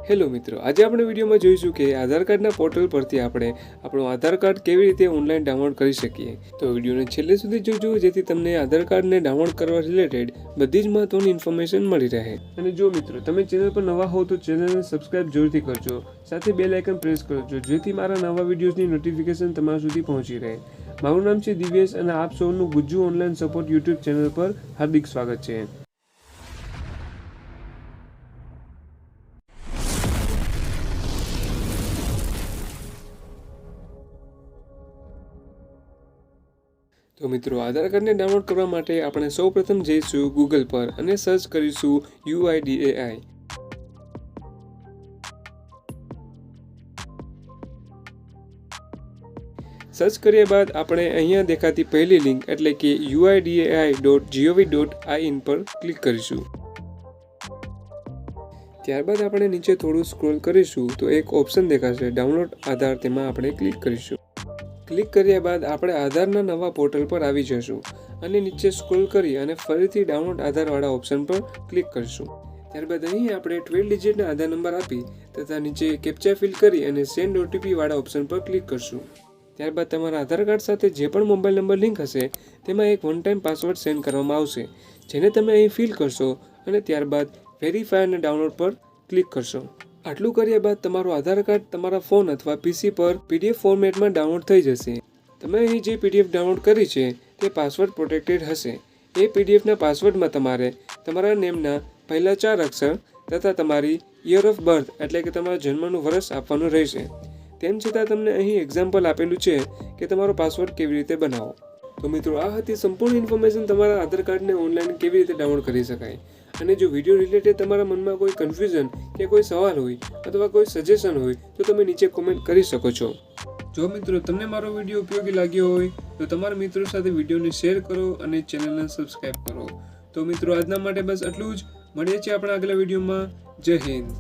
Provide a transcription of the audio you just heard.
Hello મિત્રો, આજે આપણે વિડીયોમાં જોઈશું કે આધાર કાર્ડના પોર્ટલ પરથી આપણે આપણું આધાર કાર્ડ કેવી રીતે ઓનલાઈન ડાઉનલોડ કરી શકીએ। તો વિડીયોને છેલ્લે સુધી જોજો જેથી તમને આધાર કાર્ડને ડાઉનલોડ કરવા રિલેટેડ બધી જ મહત્વની ઇન્ફોર્મેશન મળી રહે। અને જો મિત્રો તમે ચેનલ પર નવા હો તો ચેનલને સબસ્ક્રાઇબ જરૂરથી કરજો, સાથે બેલ આઇકન પ્રેસ કરજો જેથી મારા નવા વિડીયોઝની નોટિફિકેશન તમારા સુધી પહોંચી રહે। મારું નામ છે દિવ્યેશ અને આપ સૌનું Gujju online support YouTube channel પર હાર્દિક સ્વાગત છે। તો મિત્રો, આધાર કાર્ડને ડાઉનલોડ કરવા માટે આપણે સૌપ્રથમ જઈશું ગૂગલ પર અને સર્ચ કરીશું UIDAI। સર્ચ કર્યા બાદ આપણે અહીંયા દેખાતી પહેલી લિંક એટલે કે uidai.gov.in પર ક્લિક કરીશું। ત્યારબાદ આપણે નીચે થોડું સ્ક્રોલ કરીશું તો એક ઓપ્શન દેખાશે ડાઉનલોડ આધાર, તેમાં આપણે ક્લિક કરીશું। ક્લિક કર્યા બાદ આપણે આધારના નવા પોર્ટલ પર આવી જશું અને નીચે સ્ક્રોલ કરી અને ફરીથી ડાઉનલોડ આધારવાળા ઓપ્શન પર ક્લિક કરીશું। ત્યારબાદ અહીં આપણે 12 ડિજિટના આધાર નંબર આપી તથા નીચે કેપ્ચા ફિલ કરી અને સેન્ડ OTP વાળા ઓપ્શન પર ક્લિક કરશું। ત્યારબાદ તમારા આધાર કાર્ડ સાથે જે પણ મોબાઈલ નંબર લિંક હશે તેમાં એક વન ટાઈમ પાસવર્ડ સેન્ડ કરવામાં આવશે, જેને તમે અહીં ફિલ કરશો અને ત્યારબાદ વેરીફાય અને ડાઉનલોડ પર ક્લિક કરશો। આટલું કર્યા બાદ તમારું આધાર કાર્ડ તમારા ફોન અથવા PC પર PDF ફોર્મેટમાં ડાઉનલોડ થઈ જશે। તમે અહીં જે PDF ડાઉનલોડ કરી છે તે પાસવર્ડ પ્રોટેક્ટેડ હશે। એ PDFના પાસવર્ડમાં તમારે તમારા નેમના પહેલા 4 અક્ષર તથા તમારી યર ઓફ બર્થ એટલે કે તમારા જન્મનું વર્ષ આપવાનું રહેશે। તેમ છતાં તમને અહીં એક્ઝામ્પલ આપેલું છે કે તમારો પાસવર્ડ કેવી રીતે બનાવો। તો મિત્રો, આ હતી સંપૂર્ણ ઇન્ફોર્મેશન તમારા આધાર કાર્ડને ઓનલાઈન કેવી રીતે ડાઉનલોડ કરી શકાય। અને જો વિડીયો રિલેટેડ તમારા મનમાં કોઈ કન્ફ્યુઝન કે કોઈ સવાલ હોય અથવા કોઈ સજેશન હોય તો તમે નીચે કોમેન્ટ કરી શકો છો। જો મિત્રો તમને મારો વિડીયો ઉપયોગી લાગ્યો હોય તો તમારા મિત્રો સાથે વિડીયોને શેર કરો અને ચેનલને સબસ્ક્રાઇબ કરો। તો મિત્રો, આજના માટે બસ આટલું જ। મળીએ છીએ આપણા આગલા વિડીયોમાં। જય હિન્દ।